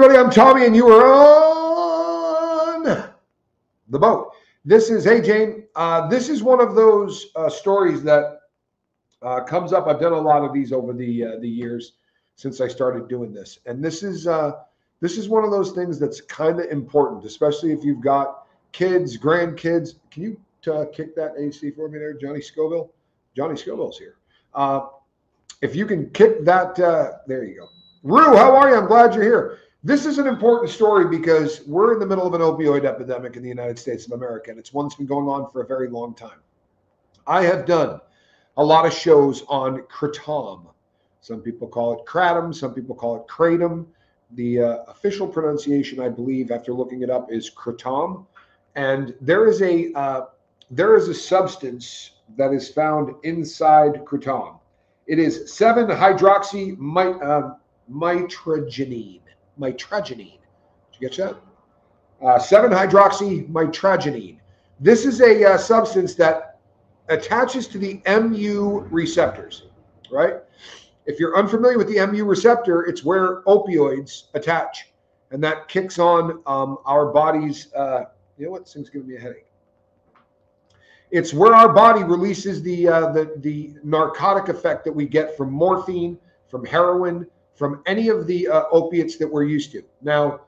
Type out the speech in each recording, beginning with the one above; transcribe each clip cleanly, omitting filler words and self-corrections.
everybody? I'm Tommy, and you are on the boat. This is, hey, Jane. This is one of those stories that comes up. I've done a lot of these over the years since I started doing this, and this is one of those things that's kind of important, especially if you've got kids, grandkids. Can you kick that AC for me there, Johnny Scoville? Johnny Scoville's here. If you can kick that, there you go. Rue, how are you? I'm glad you're here. This is an important story because we're in the middle of an opioid epidemic in the United States of America, and it's one that's been going on for a very long time. I have done a lot of shows on kratom. Some people call it kratom, some people call it kratom. The official pronunciation, I believe, after looking it up, is kratom. And there is a substance that is found inside kratom. It is 7-hydroxymitragynine. Mitragynine. Did you get that? 7-hydroxymitragynine. This is a substance that attaches to the mu receptors, right? If you're unfamiliar with the mu receptor, it's where opioids attach, and that kicks on our body's. You know what? This thing's giving me a headache. It's where our body releases the narcotic effect that we get from morphine, from heroin, from any of the opiates that we're used to. Now,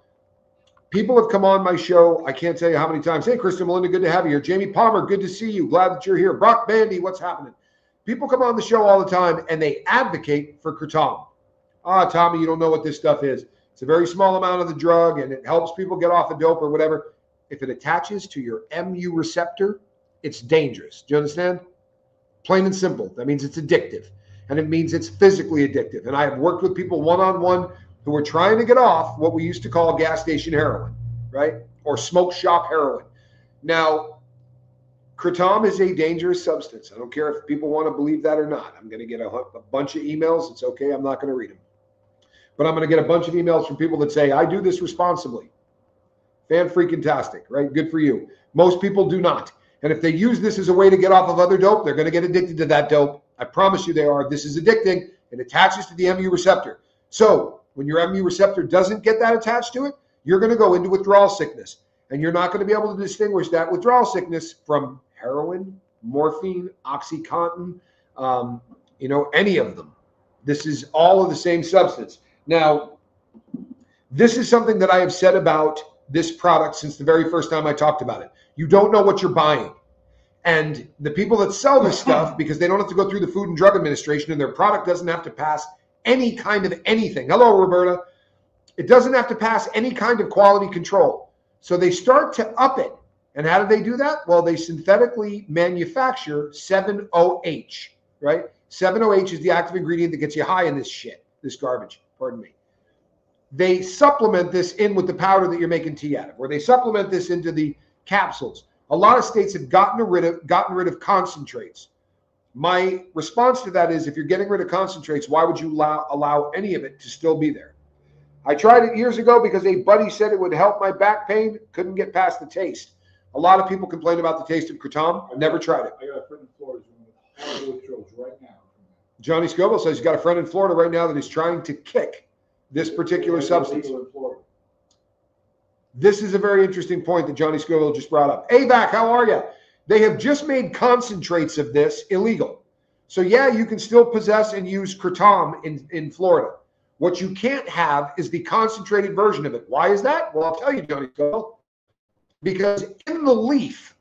people have come on my show. I can't tell you how many times. Hey, Kristen, Melinda, good to have you here. Jamie Palmer, good to see you. Glad that you're here. Brock Bandy, what's happening? People come on the show all the time, and they advocate for kratom. Tommy, you don't know what this stuff is. It's a very small amount of the drug, and it helps people get off of dope or whatever. If it attaches to your mu receptor, it's dangerous. Do you understand? Plain and simple. That means it's addictive, and it means it's physically addictive. And I have worked with people one-on-one who are trying to get off what we used to call gas station heroin, right? Or smoke shop heroin. Now, kratom is a dangerous substance. I don't care if people want to believe that or not. I'm going to get a bunch of emails. It's okay. I'm not going to read them. But I'm going to get a bunch of emails from people that say, I do this responsibly. Fan-freaking-tastic, right? Good for you. Most people do not. And if they use this as a way to get off of other dope, they're going to get addicted to that dope. I promise you they are. This is addicting. It attaches to the mu receptor. So when your mu receptor doesn't get that attached to it, you're going to go into withdrawal sickness. And you're not going to be able to distinguish that withdrawal sickness from heroin, morphine, OxyContin, any of them. This is all of the same substance. Now, this is something that I have said about this product since the very first time I talked about it. You don't know what you're buying. And the people that sell this stuff, because they don't have to go through the Food and Drug Administration and their product doesn't have to pass any kind of anything. Hello, Roberta. It doesn't have to pass any kind of quality control. So they start to up it. And how do they do that? Well, they synthetically manufacture 7-OH, right? 7-OH is the active ingredient that gets you high in this shit, this garbage, pardon me. They supplement this in with the powder that you're making tea out of, or they supplement this into the capsules. A lot of states have gotten rid of concentrates. My response to that is, if you're getting rid of concentrates, why would you allow any of it to still be there? I tried it years ago because a buddy said it would help my back pain. Couldn't get past the taste. A lot of people complain about the taste of kratom. I've never tried it. I got a friend in Florida with horrible withdrawals right now. Johnny Scoville says he's got a friend in Florida right now that is trying to kick this particular substance. This is a very interesting point that Johnny Scoville just brought up. AVAC, how are you? They have just made concentrates of this illegal. So yeah, you can still possess and use kratom in Florida. What you can't have is the concentrated version of it. Why is that? Well, I'll tell you, Johnny Scoville. Because in the leaf,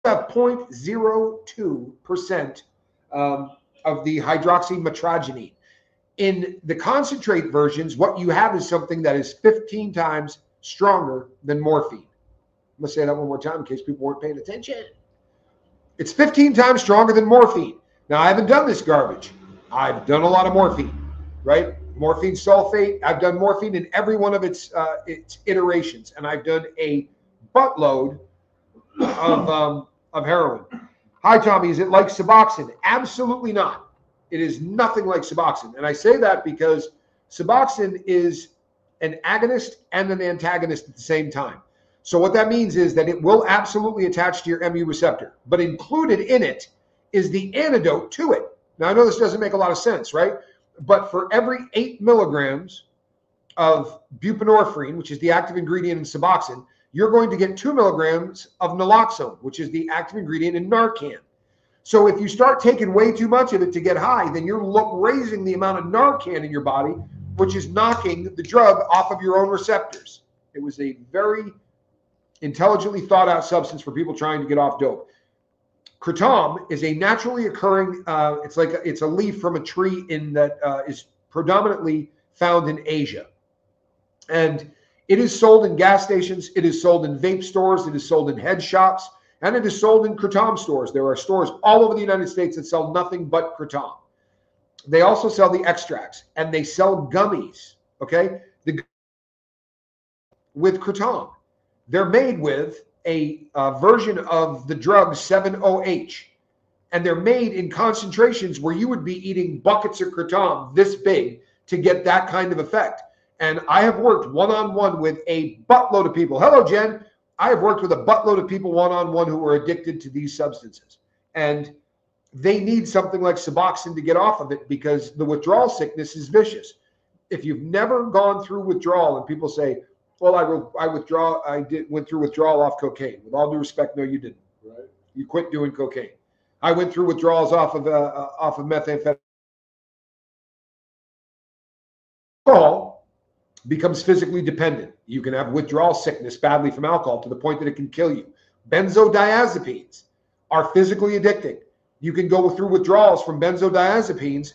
you have 0.02% of the hydroxymitragynine. In the concentrate versions, what you have is something that is 15 times stronger than morphine. I'm going to say that one more time in case people weren't paying attention. It's 15 times stronger than morphine. Now, I haven't done this garbage. I've done a lot of morphine, right? Morphine sulfate. I've done morphine in every one of its iterations, and I've done a buttload of heroin. Hi, Tommy. Is it like Suboxone? Absolutely not. It is nothing like Suboxone. And I say that because Suboxone is an agonist and an antagonist at the same time. So what that means is that it will absolutely attach to your mu receptor, but included in it is the antidote to it. Now, I know this doesn't make a lot of sense, right? But for every 8 milligrams of buprenorphine, which is the active ingredient in Suboxone, you're going to get 2 milligrams of naloxone, which is the active ingredient in Narcan. So if you start taking way too much of it to get high, then you're raising the amount of Narcan in your body, which is knocking the drug off of your own receptors. It was a very intelligently thought out substance for people trying to get off dope. Kratom is a naturally occurring, it's a leaf from a tree that is predominantly found in Asia. And it is sold in gas stations, it is sold in vape stores, it is sold in head shops, and it is sold in kratom stores. There are stores all over the United States that sell nothing but kratom. They also sell the extracts, and they sell gummies, okay? With kratom. They're made with a version of the drug 7-OH, and they're made in concentrations where you would be eating buckets of kratom this big to get that kind of effect. And I have worked one-on-one with a buttload of people. Hello, Jen. I have worked with a buttload of people one-on-one who are addicted to these substances. And they need something like Suboxone to get off of it because the withdrawal sickness is vicious. If you've never gone through withdrawal and people say, well, went through withdrawal off cocaine. With all due respect, no, you didn't. Right. You quit doing cocaine. I went through withdrawals off of methamphetamine. Alcohol becomes physically dependent. You can have withdrawal sickness badly from alcohol to the point that it can kill you. Benzodiazepines are physically addicting. You can go through withdrawals from benzodiazepines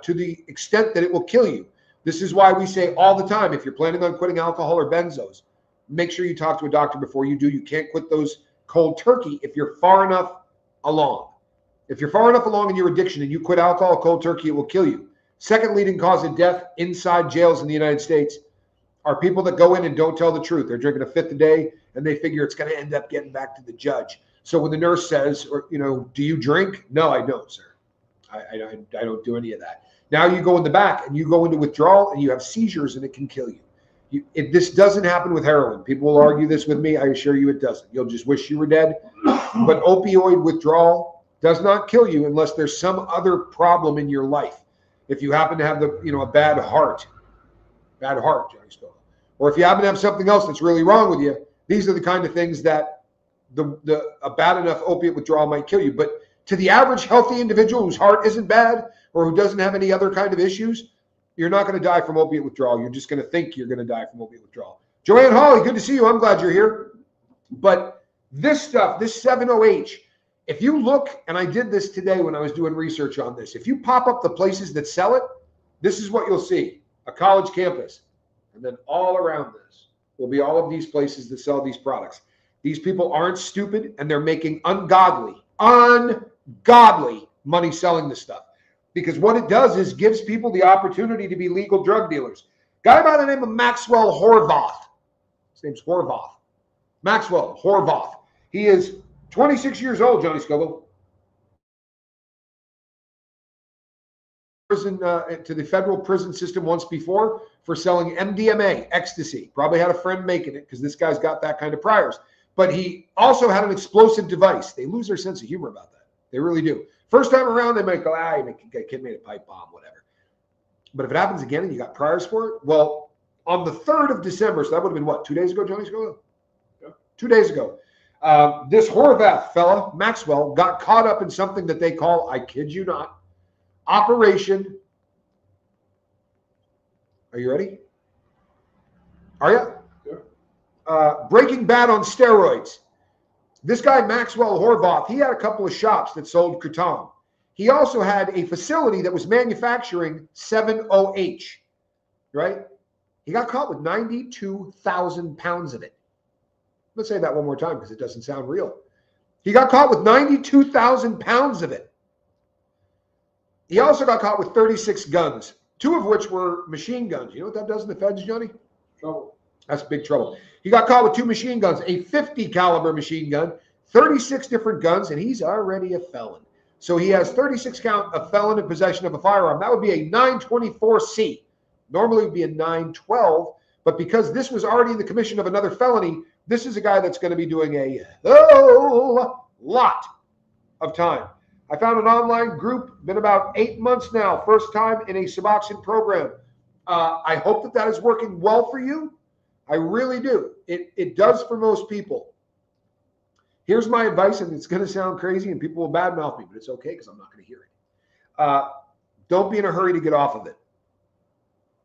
to the extent that it will kill you. This is why we say all the time, if you're planning on quitting alcohol or benzos, make sure you talk to a doctor before you do. You can't quit those cold turkey if you're far enough along. If you're far enough along in your addiction and you quit alcohol cold turkey, it will kill you. Second leading cause of death inside jails in the United States are people that go in and don't tell the truth. They're drinking a fifth a day and they figure it's going to end up getting back to the judge. So when the nurse says, do you drink? No, I don't, sir. I don't do any of that. Now you go in the back and you go into withdrawal and you have seizures and it can kill you. This doesn't happen with heroin. People will argue this with me. I assure you it doesn't. You'll just wish you were dead. But opioid withdrawal does not kill you unless there's some other problem in your life. If you happen to have a bad heart, Johnny Stoll, or if you happen to have something else that's really wrong with you, these are the kind of things that a bad enough opiate withdrawal might kill you. But to the average healthy individual whose heart isn't bad or who doesn't have any other kind of issues, you're not going to die from opiate withdrawal. You're just going to think you're going to die from opiate withdrawal. Joanne Hawley, good to see you. I'm glad you're here. But this stuff, this 7-OH, if you look, and I did this today when I was doing research on this, if you pop up the places that sell it, this is what you'll see. A college campus. And then all around this will be all of these places that sell these products. These people aren't stupid, and they're making ungodly money selling this stuff. Because what it does is gives people the opportunity to be legal drug dealers. Guy by the name of Maxwell Horvath. His name's Horvath. Maxwell Horvath. He is 26 years old, Johnny Scoble. Prison to the federal prison system once before for selling MDMA, ecstasy. Probably had a friend making it because this guy's got that kind of priors. But he also had an explosive device. They lose their sense of humor about that. They really do. First time around, they might go, kid made a pipe bomb, whatever. But if it happens again and you got priors for it, well, on the 3rd of December, so that would have been what, 2 days ago, Johnny Scoble? Yeah. 2 days ago. This Horvath fella, Maxwell, got caught up in something that they call, I kid you not, Operation. Are you ready? Are you? Yeah. Breaking Bad on steroids. This guy, Maxwell Horvath, he had a couple of shops that sold kratom. He also had a facility that was manufacturing 7-OH, right? He got caught with 92,000 pounds of it. Let's say that one more time because it doesn't sound real. He got caught with 92,000 pounds of it. He also got caught with 36 guns, 2 of which were machine guns. You know what that does in the feds, Johnny? Trouble. That's big trouble. He got caught with 2 machine guns, a 50 caliber machine gun, 36 different guns, and he's already a felon. So he has 36 count of felon in possession of a firearm. That would be a 924C. Normally it would be a 912, but because this was already in the commission of another felony, this is a guy that's going to be doing a whole lot of time. I found an online group, been about 8 months now, first time in a Suboxone program. I hope that that is working well for you. I really do. It does for most people. Here's my advice, and it's going to sound crazy, and people will badmouth me, but it's okay because I'm not going to hear it. Don't be in a hurry to get off of it.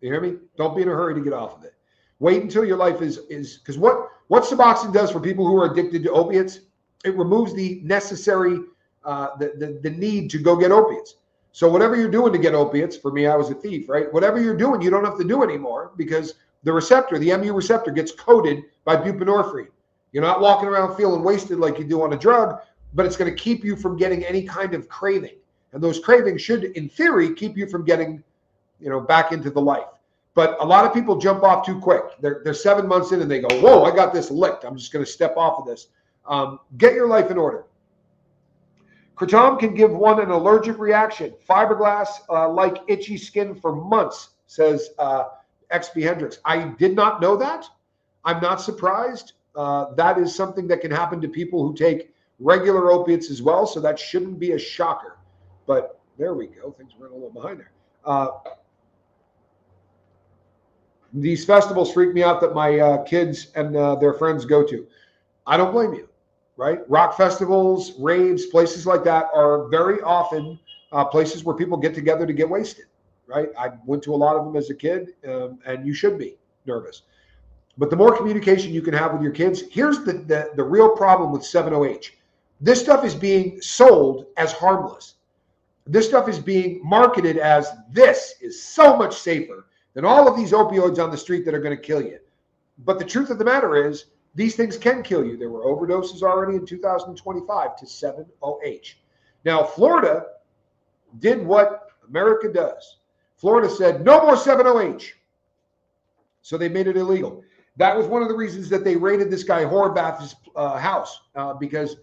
You hear me? Don't be in a hurry to get off of it. Wait until your life is because what Suboxone does for people who are addicted to opiates, it removes the necessary the need to go get opiates. So whatever you're doing to get opiates, for me, I was a thief, right? Whatever you're doing, you don't have to do anymore because the receptor, the MU receptor, gets coated by buprenorphine. You're not walking around feeling wasted like you do on a drug, but it's going to keep you from getting any kind of craving. And those cravings should, in theory, keep you from getting, back into the life. But a lot of people jump off too quick. They're 7 months in and they go, whoa, I got this licked. I'm just going to step off of this. Get your life in order. Kratom can give one an allergic reaction. Fiberglass like itchy skin for months, says XB Hendricks. I did not know that. I'm not surprised. That is something that can happen to people who take regular opiates as well, so that shouldn't be a shocker. But there we go. Things were a little behind there. These festivals freak me out that my kids and their friends go to. I don't blame you, right? Rock festivals, raves, places like that are very often places where people get together to get wasted, right? I went to a lot of them as a kid, and you should be nervous. But the more communication you can have with your kids, here's the real problem with 7-OH. This stuff is being sold as harmless. This stuff is being marketed as this is so much safer than all of these opioids on the street that are going to kill you. But the truth of the matter is, these things can kill you. There were overdoses already in 2025 to 7-OH. Now, Florida did what America does. Florida said, no more 7-OH. So they made it illegal. That was one of the reasons that they raided this guy Horvath's house, because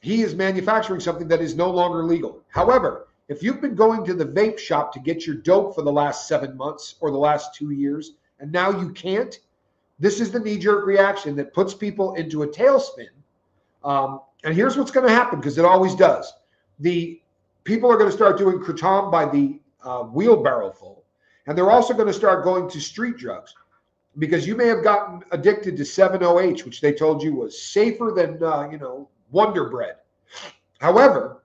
he is manufacturing something that is no longer legal. However, if you've been going to the vape shop to get your dope for the last 7 months or the last 2 years, and now you can't, this is the knee-jerk reaction that puts people into a tailspin. And here's what's going to happen, because it always does. The people are going to start doing kratom by the wheelbarrow full, and they're also going to start going to street drugs, because you may have gotten addicted to 7-OH, which they told you was safer than, Wonder Bread. However,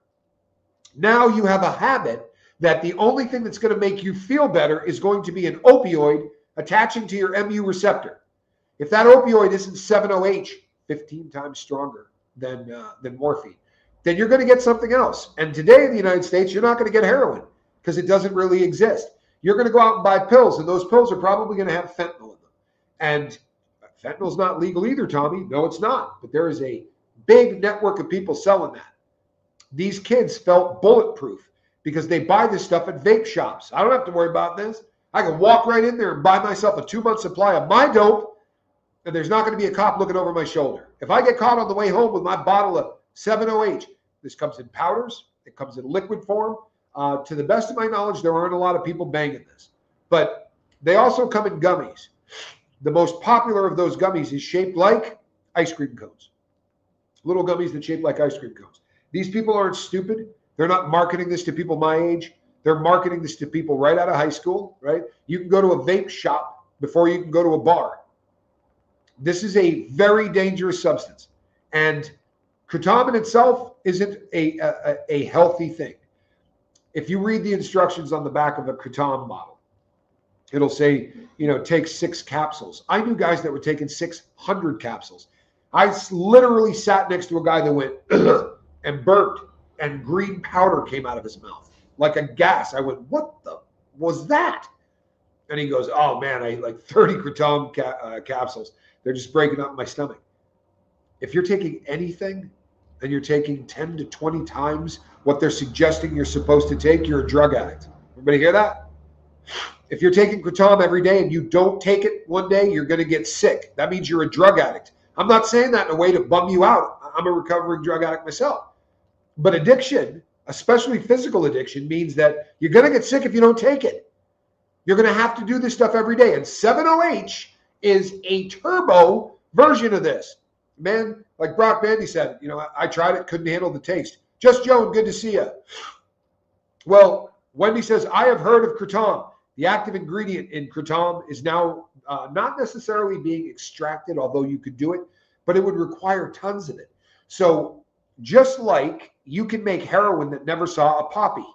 now you have a habit that the only thing that's going to make you feel better is going to be an opioid attaching to your MU receptor. If that opioid isn't 7-OH, 15 times stronger than morphine, then you're going to get something else. And today in the United States, you're not going to get heroin because it doesn't really exist. You're going to go out and buy pills, and those pills are probably going to have fentanyl in them. And fentanyl's not legal either, Tommy. No, it's not. But there is a big network of people selling that. These kids felt bulletproof because they buy this stuff at vape shops. I don't have to worry about this. I can walk right in there and buy myself a 2-month supply of my dope, and there's not going to be a cop looking over my shoulder. If I get caught on the way home with my bottle of 7-OH, this comes in powders, it comes in liquid form. To the best of my knowledge, there aren't a lot of people banging this. But they also come in gummies. The most popular of those gummies is shaped like ice cream cones. Little gummies that shape like ice cream cones. These people aren't stupid. They're not marketing this to people my age. They're marketing this to people right out of high school, right? You can go to a vape shop before you can go to a bar. This is a very dangerous substance. And kratom in itself isn't a healthy thing. If you read the instructions on the back of a kratom bottle, it'll say, take 6 capsules. I knew guys that were taking 600 capsules. I literally sat next to a guy that went and burped, and green powder came out of his mouth like a gas. I went, what the was that? And he goes, oh man, I like 30 kratom capsules. They're just breaking up my stomach. If you're taking anything and you're taking 10 to 20 times what they're suggesting you're supposed to take, you're a drug addict. Everybody hear that? If you're taking kratom every day and you don't take it one day, you're going to get sick. That means you're a drug addict. I'm not saying that in a way to bum you out. I'm a recovering drug addict myself. But addiction, especially physical addiction, means that you're going to get sick if you don't take it. You're going to have to do this stuff every day. And 7-OH is a turbo version of this. Man, like Brock Bandy said, I tried it, couldn't handle the taste. Just Joan, good to see you. Well, Wendy says, I have heard of kratom. The active ingredient in kratom is now not necessarily being extracted, although you could do it, but it would require tons of it. So just like you can make heroin that never saw a poppy,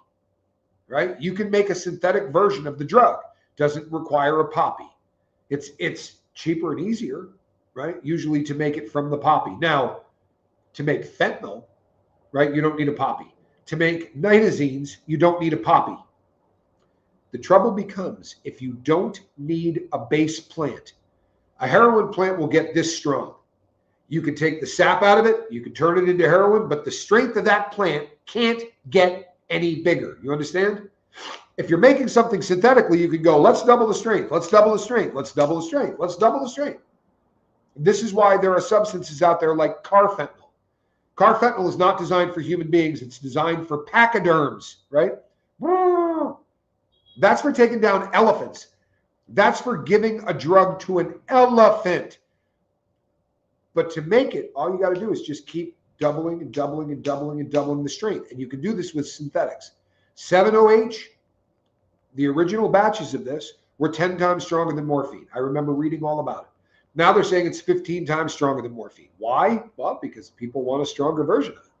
right? You can make a synthetic version of the drug. Doesn't require a poppy. It's cheaper and easier, right? Usually to make it from the poppy. Now, to make fentanyl, right, you don't need a poppy. To make nitazines, you don't need a poppy. The trouble becomes if you don't need a base plant. A heroin plant will get this strong. You can take the sap out of it, you can turn it into heroin, but the strength of that plant can't get any bigger. You understand? If you're making something synthetically, you can go, let's double the strength, let's double the strength, let's double the strength, let's double the strength. This is why there are substances out there like carfentanil. Carfentanil is not designed for human beings. It's designed for pachyderms, right? That's for taking down elephants. That's for giving a drug to an elephant. But to make it, all you got to do is just keep doubling and doubling and doubling and doubling the strength. And you can do this with synthetics. 7-OH, the original batches of this were 10 times stronger than morphine. I remember reading all about it. Now they're saying it's 15 times stronger than morphine. Why? Well, because people want a stronger version of it.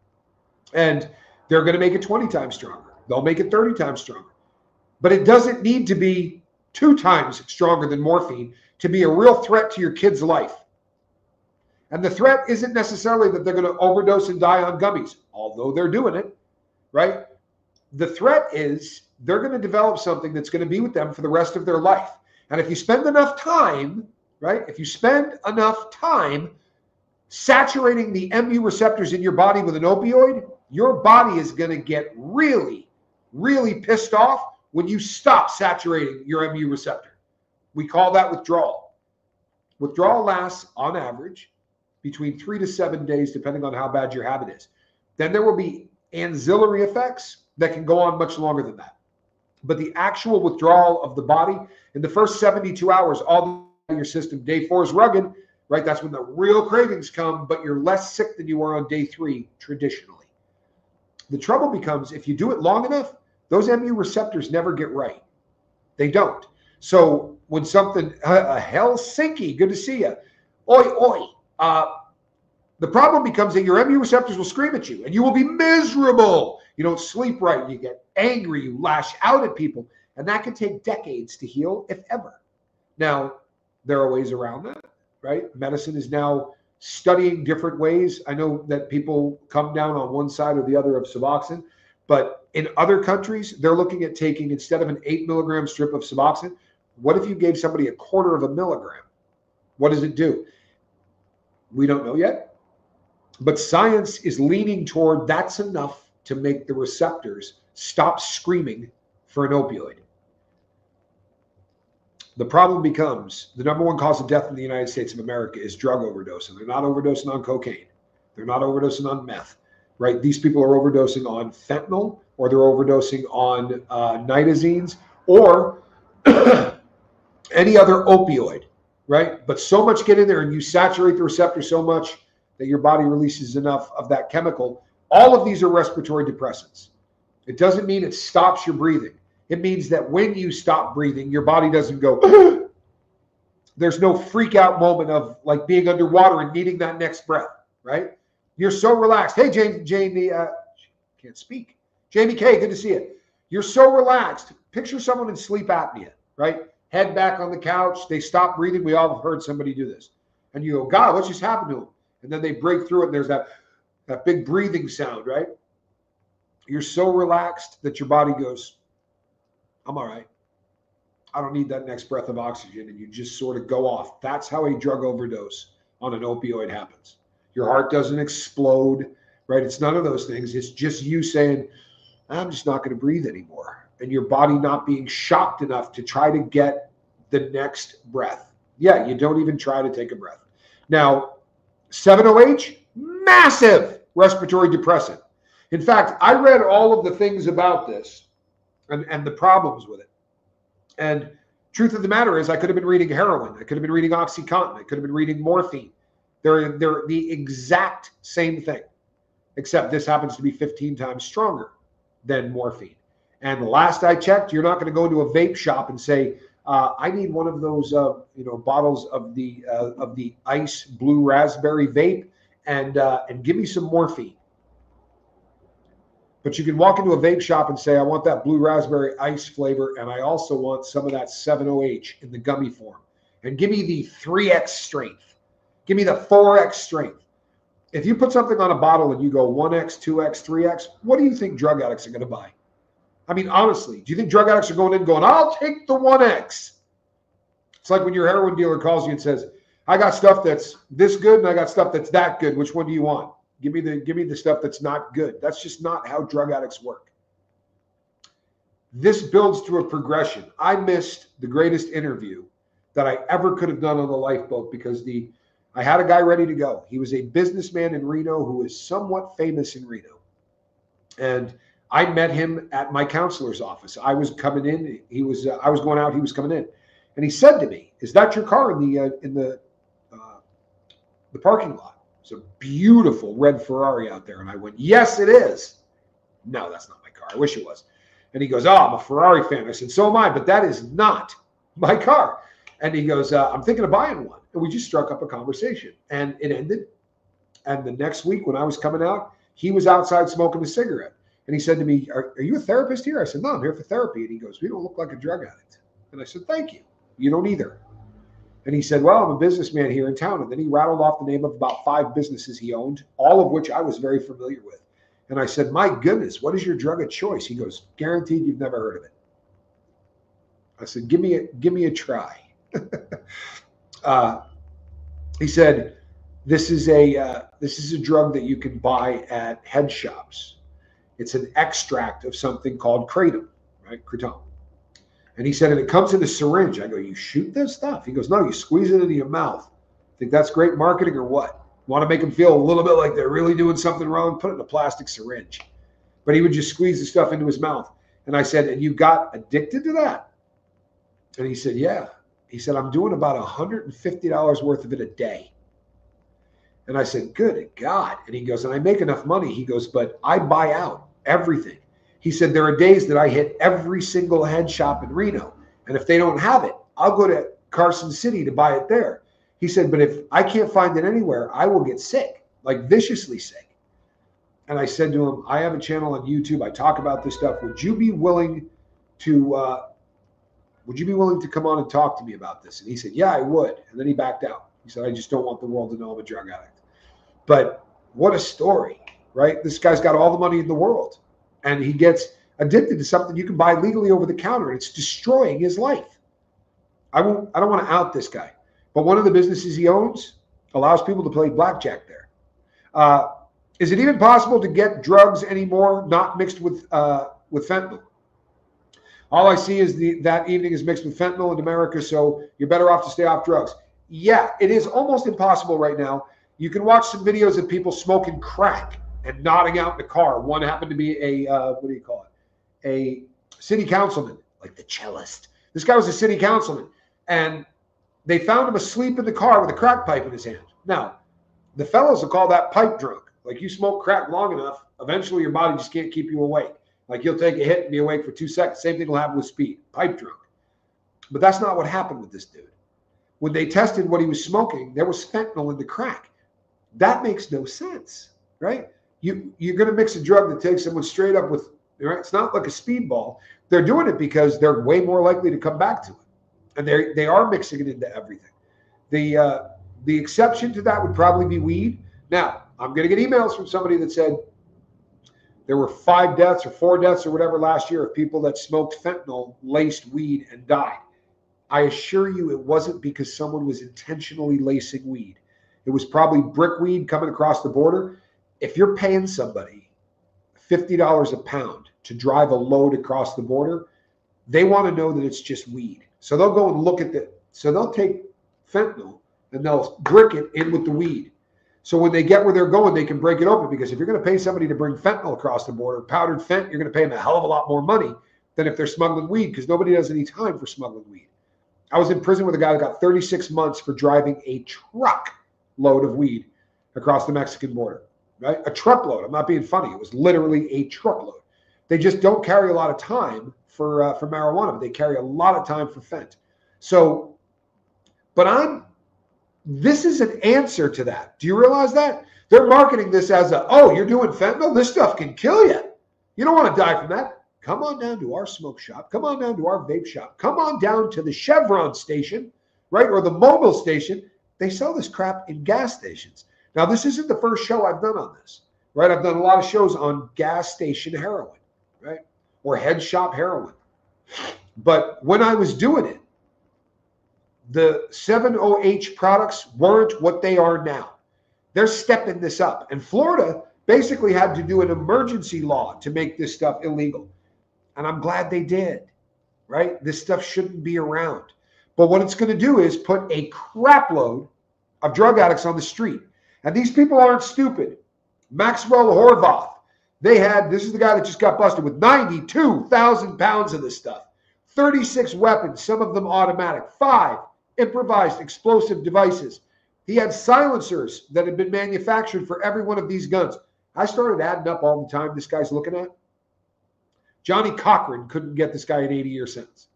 And they're going to make it 20 times stronger. They'll make it 30 times stronger. But it doesn't need to be 2 times stronger than morphine to be a real threat to your kid's life. And the threat isn't necessarily that they're going to overdose and die on gummies, although they're doing it, right? The threat is they're going to develop something that's going to be with them for the rest of their life. And if you spend enough time, right? If you spend enough time saturating the mu receptors in your body with an opioid, your body is going to get really, really pissed off when you stop saturating your mu receptor. We call that withdrawal. Withdrawal lasts, on average, between 3 to 7 days, depending on how bad your habit is. Then there will be ancillary effects that can go on much longer than that. But the actual withdrawal of the body, in the first 72 hours, all your system, day 4 is rugged, right? That's when the real cravings come, but you're less sick than you were on day 3 traditionally. The trouble becomes if you do it long enough, those mu receptors never get right. They don't. So when something, Helsinki, good to see you. Oi, oi. The problem becomes that your mu receptors will scream at you and you will be miserable. You don't sleep right. You get angry. You lash out at people. And that can take decades to heal, if ever. Now, there are ways around that, right? Medicine is now studying different ways. I know that people come down on one side or the other of Suboxone, but in other countries, they're looking at taking, instead of an 8 milligram strip of Suboxone, what if you gave somebody 1/4 milligram? What does it do? We don't know yet, but science is leaning toward that's enough to make the receptors stop screaming for an opioid. The problem becomes the #1 cause of death in the United States of America is drug overdose, and they're not overdosing on cocaine. They're not overdosing on meth, right? These people are overdosing on fentanyl, or they're overdosing on nitazines, or any other opioid, right? But so much get in there and you saturate the receptor so much that your body releases enough of that chemical. All of these are respiratory depressants. It doesn't mean it stops your breathing. It means that when you stop breathing, your body doesn't go, there's no freak out moment of like being underwater and needing that next breath, right? You're so relaxed. Hey, Jamie, can't speak. Jamie K, good to see you. You're so relaxed. Picture someone in sleep apnea, right? Head back on the couch. They stop breathing. We all have heard somebody do this. And you go, God, what just happened to them? And then they break through it and there's that big breathing sound, right? You're so relaxed that your body goes, I'm all right. I don't need that next breath of oxygen. And you just sort of go off. That's how a drug overdose on an opioid happens. Your heart doesn't explode, right? It's none of those things. It's just you saying, I'm just not going to breathe anymore. And your body not being shocked enough to try to get the next breath. Yeah, you don't even try to take a breath. Now, 7-OH, massive respiratory depressant. In fact, I read all of the things about this and the problems with it. And truth of the matter is I could have been reading heroin. I could have been reading OxyContin. I could have been reading morphine. They're the exact same thing, except this happens to be 15 times stronger than morphine. And the last I checked, you're not going to go into a vape shop and say, I need one of those, bottles of the ice blue raspberry vape, and give me some morphine. But you can walk into a vape shop and say, I want that blue raspberry ice flavor, and I also want some of that 7-OH in the gummy form. And give me the 3X strength. Give me the 4X strength. If you put something on a bottle and you go 1X, 2X, 3X, what do you think drug addicts are going to buy? I mean, honestly, do you think drug addicts are going in going, I'll take the 1X? It's like when your heroin dealer calls you and says, I got stuff that's this good and I got stuff that's that good. Which one do you want? Give me the stuff that's not good. That's just not how drug addicts work. This builds to a progression. I missed the greatest interview that I ever could have done on the Lifeboat because I had a guy ready to go. He was a businessman in Reno who is somewhat famous in Reno. And I met him at my counselor's office. I was coming in. I was going out. He was coming in. And he said to me, is that your car in the parking lot? It's a beautiful red Ferrari out there. And I went, yes, it is. No, that's not my car. I wish it was. And he goes, oh, I'm a Ferrari fan. I said, so am I, but that is not my car. And he goes, I'm thinking of buying one. And we just struck up a conversation. And it ended. And the next week when I was coming out, he was outside smoking a cigarette. And he said to me, are you a therapist here? I said, no, I'm here for therapy. And he goes, you don't look like a drug addict. And I said, thank you. You don't either. And he said, well, I'm a businessman here in town. And then he rattled off the name of about 5 businesses he owned, all of which I was very familiar with. And I said, my goodness, what is your drug of choice? He goes, guaranteed you've never heard of it. I said, give me a try. He said, this is a drug that you can buy at head shops. It's an extract of something called kratom, right? Kratom. And he said, and it comes in a syringe. I go, you shoot this stuff? He goes, no, you squeeze it into your mouth. Think that's great marketing or what? Want to make them feel a little bit like they're really doing something wrong? Put it in a plastic syringe. But he would just squeeze the stuff into his mouth. And I said, and you got addicted to that? And he said, yeah. He said, I'm doing about $150 worth of it a day. And I said, good God. And he goes, and I make enough money. He goes, but I buy out everything. He said, there are days that I hit every single head shop in Reno. And if they don't have it, I'll go to Carson City to buy it there. He said, but if I can't find it anywhere, I will get sick, like viciously sick. And I said to him, I have a channel on YouTube. I talk about this stuff. Would you be willing to come on and talk to me about this? And he said, yeah, I would. And then he backed out. He said, I just don't want the world to know I'm a drug addict. But what a story, right? This guy's got all the money in the world. And he gets addicted to something you can buy legally over the counter. And it's destroying his life. I don't want to out this guy. But one of the businesses he owns allows people to play blackjack there. Is it even possible to get drugs anymore not mixed with fentanyl? All I see is that evening is mixed with fentanyl in America, so you're better off to stay off drugs. Yeah, it is almost impossible right now. You can watch some videos of people smoking crack and nodding out in the car. One happened to be a city councilman, like the cellist. This guy was a city councilman, and they found him asleep in the car with a crack pipe in his hand. Now, the fellows will call that pipe drunk. Like, you smoke crack long enough, eventually your body just can't keep you awake. Like, you'll take a hit and be awake for 2 seconds. Same thing will happen with speed, pipe drunk. But that's not what happened with this dude. When they tested what he was smoking, there was fentanyl in the crack. That makes no sense, right? You're going to mix a drug that takes someone straight up with, right? It's not like a speedball. They're doing it because they're way more likely to come back to it. And they are mixing it into everything. The exception to that would probably be weed. Now, I'm going to get emails from somebody that said there were 5 deaths or 4 deaths or whatever last year of people that smoked fentanyl-laced weed and died. I assure you it wasn't because someone was intentionally lacing weed. It was probably brick weed coming across the border. If you're paying somebody $50 a pound to drive a load across the border, they want to know that it's just weed. So they'll go and look at so they'll take fentanyl and they'll brick it in with the weed. So when they get where they're going, they can break it open, because if you're going to pay somebody to bring fentanyl across the border, powdered fent, you're going to pay them a hell of a lot more money than if they're smuggling weed, because nobody has any time for smuggling weed. I was in prison with a guy that got 36 months for driving a truck load of weed across the Mexican border, right? A truckload. I'm not being funny. It was literally a truckload. They just don't carry a lot of time for marijuana, but they carry a lot of time for fent. So, but this is an answer to that. Do you realize that? They're marketing this as oh, you're doing fentanyl? This stuff can kill you. You don't want to die from that. Come on down to our smoke shop. Come on down to our vape shop. Come on down to the Chevron station, right? Or the Mobil station. They sell this crap in gas stations. Now, this isn't the first show I've done on this, right? I've done a lot of shows on gas station heroin, right? Or head shop heroin. But when I was doing it, the 7-OH products weren't what they are now. They're stepping this up. And Florida basically had to do an emergency law to make this stuff illegal. And I'm glad they did, right? This stuff shouldn't be around. But what it's going to do is put a crap load of drug addicts on the street. And these people aren't stupid. Maxwell Horvath, this is the guy that just got busted with 92,000 pounds of this stuff. 36 weapons, some of them automatic. 5 improvised explosive devices. He had silencers that had been manufactured for every one of these guns. I started adding up all the time this guy's looking at. Johnny Cochran couldn't get this guy an 80-year sentence.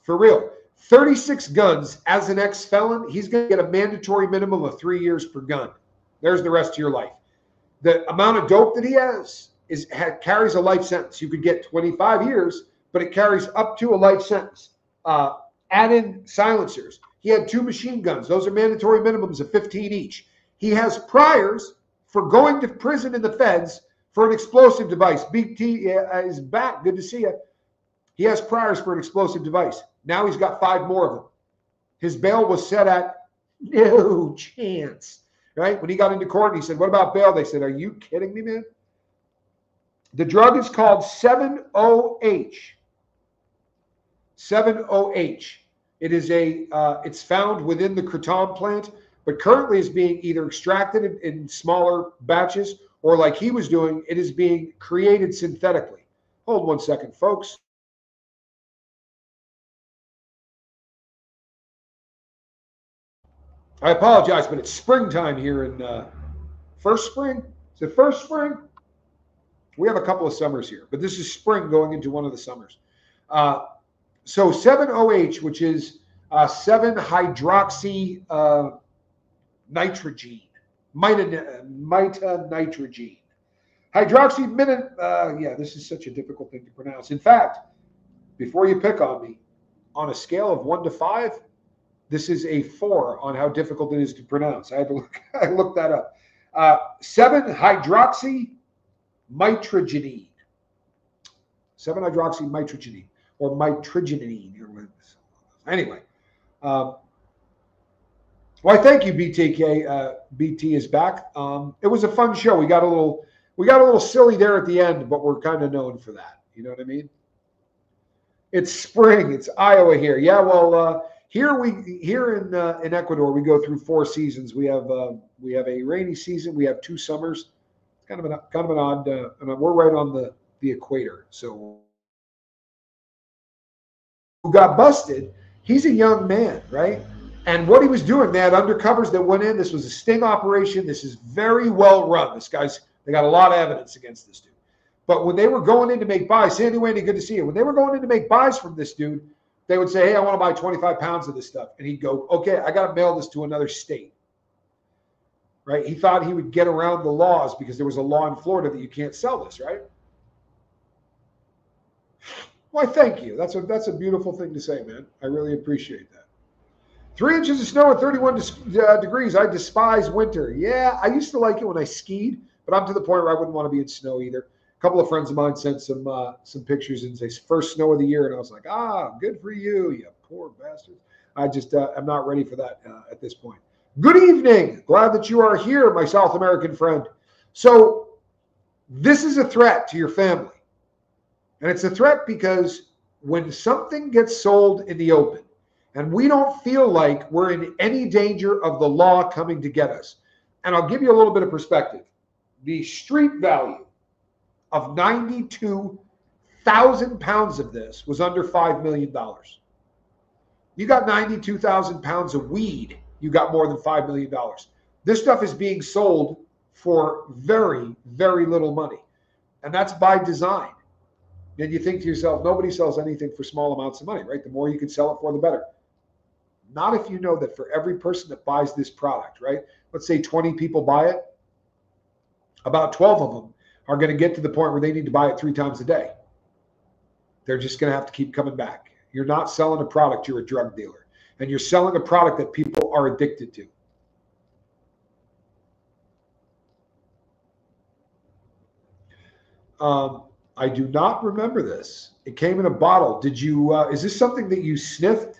For real. 36 guns as an ex-felon, he's going to get a mandatory minimum of 3 years per gun. There's the rest of your life. The amount of dope that he has carries a life sentence. You could get 25 years, but it carries up to a life sentence. Add in silencers. He had 2 machine guns. Those are mandatory minimums of 15 each. He has priors for going to prison in the feds for an explosive device. BT is back. Good to see you. He has priors for an explosive device. Now he's got 5 more of them. His bail was set at no chance, right? When he got into court, he said, what about bail? They said, are you kidding me, man? The drug is called 7-OH. 7-OH. It is it's found within the kratom plant, but currently is being either extracted in smaller batches or like he was doing, it is being created synthetically. Hold one second, folks. I apologize, but it's springtime here in first spring. Is it first spring? We have a couple of summers here, but this is spring going into one of the summers. So 7-OH, which is 7-hydroxy nitrogen, mitanitrogene. Yeah, this is such a difficult thing to pronounce. In fact, before you pick on me, on a scale of 1 to 5, this is a 4 on how difficult it is to pronounce. I looked that up. 7-hydroxy mitragynine. 7-hydroxy mitragynine or mitragynine. Anyway, well, I thank you, BTK. BT is back. It was a fun show. We got a little silly there at the end, but we're kind of known for that. You know what I mean? It's spring. It's Iowa here. Yeah. Well, here in Ecuador, we go through 4 seasons. We have a rainy season. We have 2 summers. It's kind of an odd. And we're right on the equator. So who got busted? He's a young man, right? And what he was doing, they had undercovers that went in. This was a sting operation. This is very well run. They got a lot of evidence against this dude. But when they were going in to make buys, Sandy Wendy, good to see you. When they were going in to make buys from this dude, they would say, hey, I want to buy 25 pounds of this stuff. And he'd go, okay, I got to mail this to another state. Right? He thought he would get around the laws because there was a law in Florida that you can't sell this, right? Why, thank you. That's a beautiful thing to say, man. I really appreciate that. 3 inches of snow at 31 degrees. I despise winter. Yeah, I used to like it when I skied, but I'm to the point where I wouldn't want to be in snow either. A couple of friends of mine sent some pictures and say first snow of the year, and I was like, good for you, you poor bastard. I just I'm not ready for that at this point. Good evening. Glad that you are here, my South American friend. So this is a threat to your family. And it's a threat because when something gets sold in the open and we don't feel like we're in any danger of the law coming to get us, and I'll give you a little bit of perspective. The street value of 92,000 pounds of this was under $5 million. You got 92,000 pounds of weed, you got more than $5 million. This stuff is being sold for very, very little money. And that's by design. And you think to yourself, nobody sells anything for small amounts of money, right? The more you can sell it for, the better. Not if you know that for every person that buys this product, right? Let's say 20 people buy it. About 12 of them are going to get to the point where they need to buy it 3 times a day. They're just going to have to keep coming back. You're not selling a product, you're a drug dealer. And you're selling a product that people are addicted to. I do not remember this. It came in a bottle. Did you, is this something that you sniffed?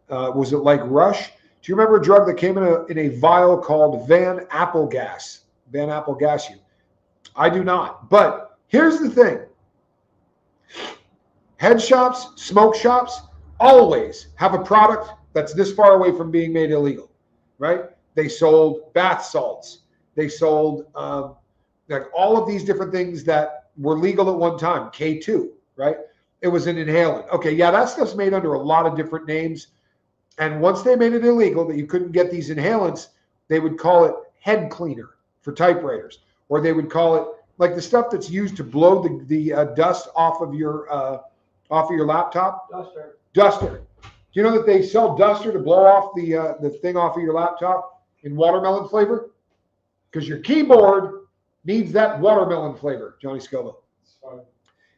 Was it like Rush? Do you remember a drug that came in a vial called Van Applegas? Van Applegas you. I do not. But here's the thing. Head shops, smoke shops, always have a product that's this far away from being made illegal, right? They sold bath salts. They sold like all of these different things that were legal at one time. K2, right? It was an inhalant. Okay, yeah, that stuff's made under a lot of different names. And once they made it illegal that you couldn't get these inhalants, they would call it head cleaner for typewriters, or they would call it like the stuff that's used to blow the dust off of your laptop. Duster. Do you know that they sell duster to blow off the thing off of your laptop in watermelon flavor? Because your keyboard needs that watermelon flavor, Johnny Scoville.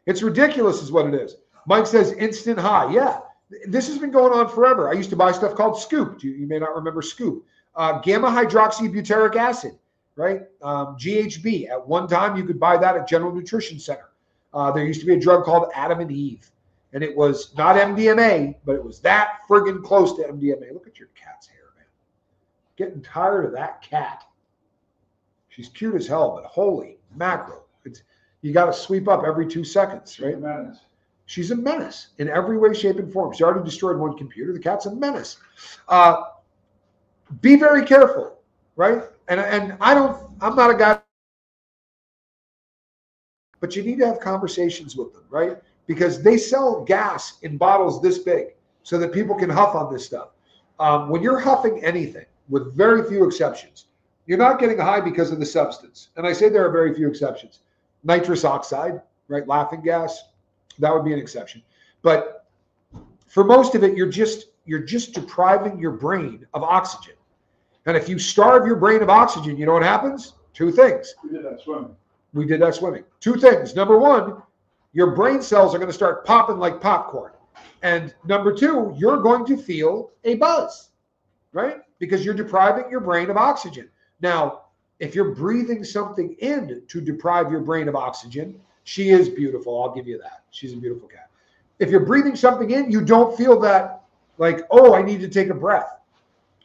It's ridiculous is what it is. Mike says instant high. Yeah, this has been going on forever. I used to buy stuff called Scoop. You may not remember Scoop. Gamma hydroxybutyric acid, right? GHB. At one time, you could buy that at General Nutrition Center. There used to be a drug called Adam and Eve. And it was not MDMA, but it was that friggin' close to MDMA. Look at your cat's hair, man. Getting tired of that cat. She's cute as hell, but holy mackerel. You got to sweep up every 2 seconds, right? She's a menace in every way, shape, and form. She already destroyed one computer. The cat's a menace. Be very careful, right? And I'm not a guy, but you need to have conversations with them, right? Because they sell gas in bottles this big so that people can huff on this stuff. When you're huffing anything, with very few exceptions, you're not getting high because of the substance. And I say there are very few exceptions. Nitrous oxide, right? Laughing gas, that would be an exception. But for most of it, you're just depriving your brain of oxygen. And if you starve your brain of oxygen, you know what happens? 2 things. We did that swimming. 2 things. Number 1, your brain cells are going to start popping like popcorn. And number 2, you're going to feel a buzz, right? Because you're depriving your brain of oxygen. Now, if you're breathing something in to deprive your brain of oxygen, she is beautiful. I'll give you that. She's a beautiful cat. If you're breathing something in, you don't feel that like, oh, I need to take a breath.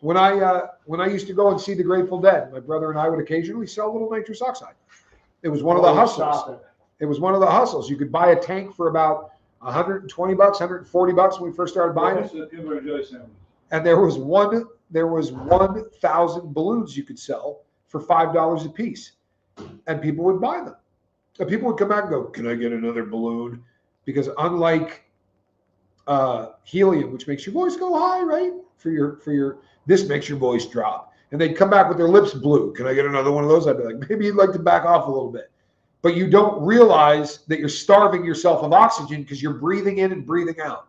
When I used to go and see the Grateful Dead, my brother and I would occasionally sell a little nitrous oxide. It was one of the hustles. It was one of the hustles. You could buy a tank for about $120, $140 when we first started buying it. And there was 1,000 balloons you could sell for $5 a piece, and people would buy them. And people would come back and go, "Can I get another balloon?" Because unlike helium, which makes your voice go high, right? This makes your voice drop. And they'd come back with their lips blue. "Can I get another one of those?" I'd be like, "Maybe you'd like to back off a little bit." But you don't realize that you're starving yourself of oxygen because you're breathing in and breathing out.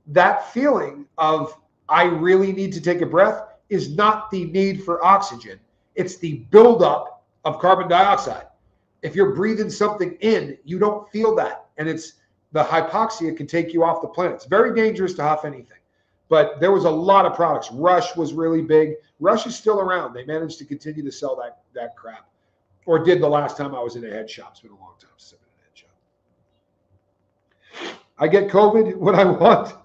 That feeling of, I really need to take a breath, is not the need for oxygen. It's the buildup of carbon dioxide. If you're breathing something in, you don't feel that. And it's the hypoxia can take you off the planet. It's very dangerous to huff anything. But there was a lot of products. Rush was really big. Rush is still around. They managed to continue to sell that crap. Or did the last time I was in a head shop. It's been a long time since I've been in a head shop. I get COVID when I want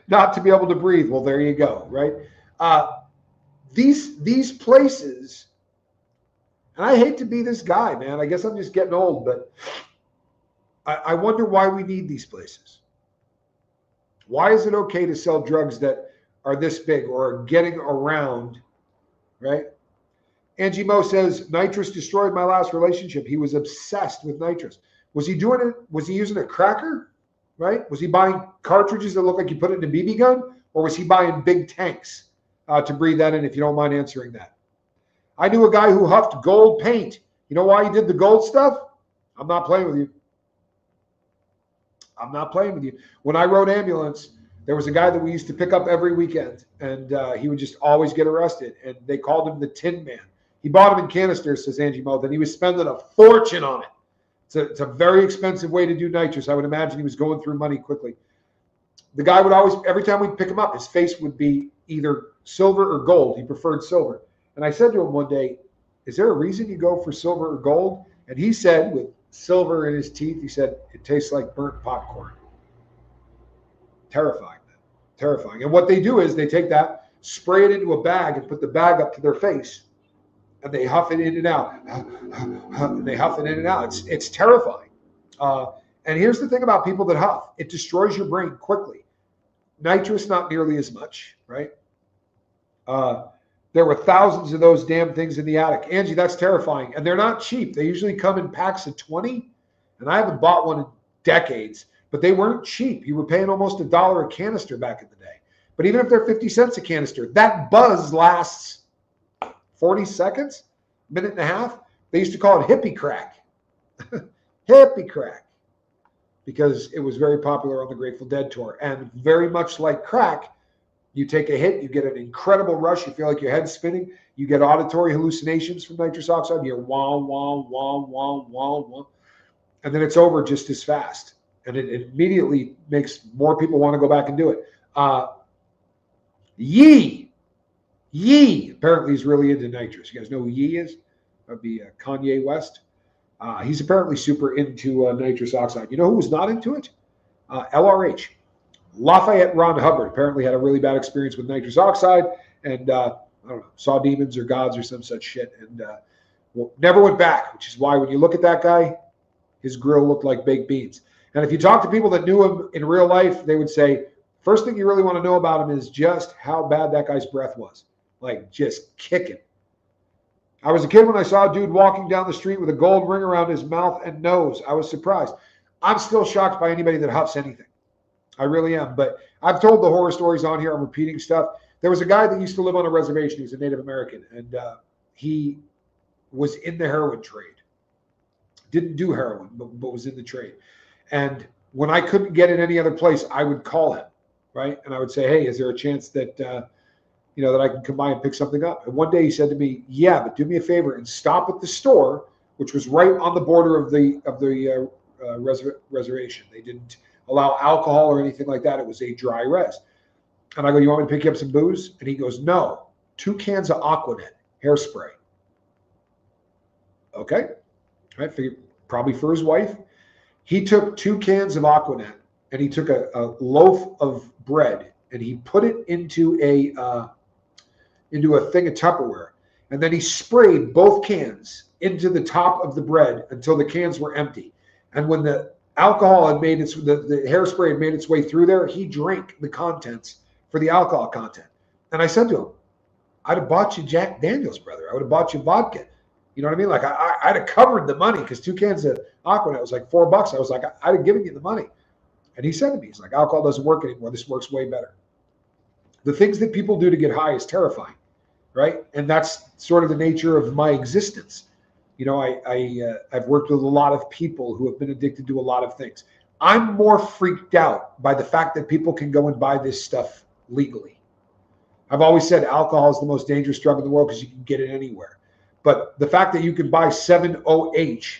not to be able to breathe. Well, there you go, right? These places, and I hate to be this guy, man. I guess I'm just getting old, but I wonder why we need these places. Why is it okay to sell drugs that are this big or are getting around, right? Angie Mo says, nitrous destroyed my last relationship. He was obsessed with nitrous. Was he doing it? Was he using a cracker, right? Was he buying cartridges that look like you put it in a BB gun? Or was he buying big tanks to breathe that in, if you don't mind answering that? I knew a guy who huffed gold paint. You know why he did the gold stuff? I'm not playing with you. I'm not playing with you. When I rode ambulance, there was a guy that we used to pick up every weekend, and he would just always get arrested. And they called him the Tin Man. He bought them in canisters, says Angie Moth, and he was spending a fortune on it. It's a very expensive way to do nitrous. I would imagine he was going through money quickly. The guy would always, every time we'd pick him up, his face would be either silver or gold. He preferred silver. And I said to him one day, is there a reason you go for silver or gold? And he said, with silver in his teeth, he said, it tastes like burnt popcorn. Terrifying, man. Terrifying. And what they do is they take that, spray it into a bag, and put the bag up to their face. And they huff it in and out. And they huff it in and out. It's terrifying. And here's the thing about people that huff. It destroys your brain quickly. Nitrous, not nearly as much, right? There were thousands of those damn things in the attic. Angie, that's terrifying. And they're not cheap. They usually come in packs of 20. And I haven't bought one in decades. But they weren't cheap. You were paying almost $1 a canister back in the day. But even if they're 50 cents a canister, that buzz lasts 40 seconds, minute and a half. They used to call it hippie crack. Hippie crack. Because it was very popular on the Grateful Dead tour. And very much like crack, you take a hit, you get an incredible rush, you feel like your head's spinning, you get auditory hallucinations from nitrous oxide, you hear wah, wah, wah, wah, wah, wah. And then it's over just as fast. And it immediately makes more people want to go back and do it. Yee apparently is really into nitrous. You guys know who Yee is? That'd be Kanye West. He's apparently super into nitrous oxide. You know who was not into it? LRH. Lafayette Ron Hubbard apparently had a really bad experience with nitrous oxide and I don't know, saw demons or gods or some such shit, and never went back, which is why when you look at that guy, his grill looked like baked beans. And if you talk to people that knew him in real life, they would say, first thing you really want to know about him is just how bad that guy's breath was. Like just kicking. I was a kid when I saw a dude walking down the street with a gold ring around his mouth and nose. I was surprised. I'm still shocked by anybody that huffs anything. I really am. But I've told the horror stories on here. I'm repeating stuff. There was a guy that used to live on a reservation. He was a Native American. And he was in the heroin trade. Didn't do heroin, but was in the trade. And when I couldn't get it any other place, I would call him, right? And I would say, hey, is there a chance that, that I can come by and pick something up? And one day he said to me, yeah, but do me a favor and stop at the store, which was right on the border of the reservation. They didn't allow alcohol or anything like that. It was a dry res. And I go, you want me to pick you up some booze? And he goes, no, 2 cans of Aquanet hairspray. Okay. I figured probably for his wife. He took 2 cans of Aquanet and he took a loaf of bread and he put it into a thing of Tupperware. And then he sprayed both cans into the top of the bread until the cans were empty. And when the alcohol had made the hairspray had made its way through there, he drank the contents for the alcohol content. And I said to him, I'd have bought you Jack Daniels, brother. I would have bought you vodka. You know what I mean? Like I'd have covered the money because 2 cans of Aquanet was like $4. I was like, I'd have given you the money. And he said to me, he's like, alcohol doesn't work anymore. This works way better. The things that people do to get high is terrifying, right? And that's sort of the nature of my existence. You know, I've worked with a lot of people who have been addicted to a lot of things. I'm more freaked out by the fact that people can go and buy this stuff legally. I've always said alcohol is the most dangerous drug in the world because you can get it anywhere. But the fact that you can buy 7-OH,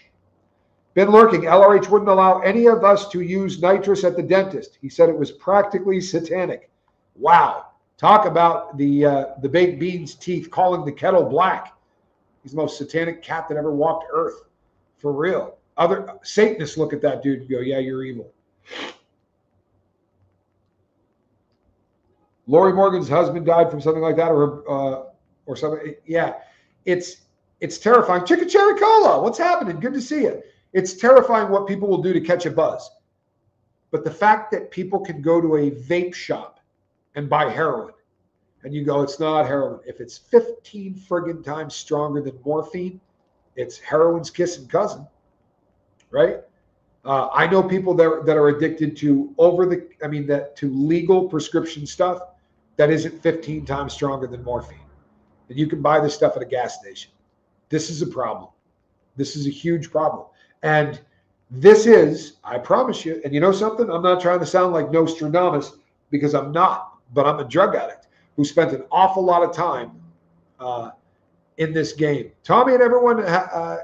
been lurking, LRH wouldn't allow any of us to use nitrous at the dentist. He said it was practically satanic. Wow. Talk about the baked beans teeth calling the kettle black. He's the most satanic cat that ever walked earth. For real. Other Satanists look at that dude and go, yeah, you're evil. Lori Morgan's husband died from something like that or something. Yeah. It's terrifying. Chicken Cherry Cola, what's happening? Good to see you. It's terrifying what people will do to catch a buzz. But the fact that people can go to a vape shop and buy heroin, and you go, it's not heroin. If it's 15 friggin' times stronger than morphine, it's heroin's kissing cousin, right? I know people that are addicted to to legal prescription stuff that isn't 15 times stronger than morphine. And you can buy this stuff at a gas station. This is a problem. This is a huge problem. And This is, I promise you, and you know something? I'm not trying to sound like Nostradamus because I'm not, but I'm a drug addict who spent an awful lot of time in this game. Tommy and everyone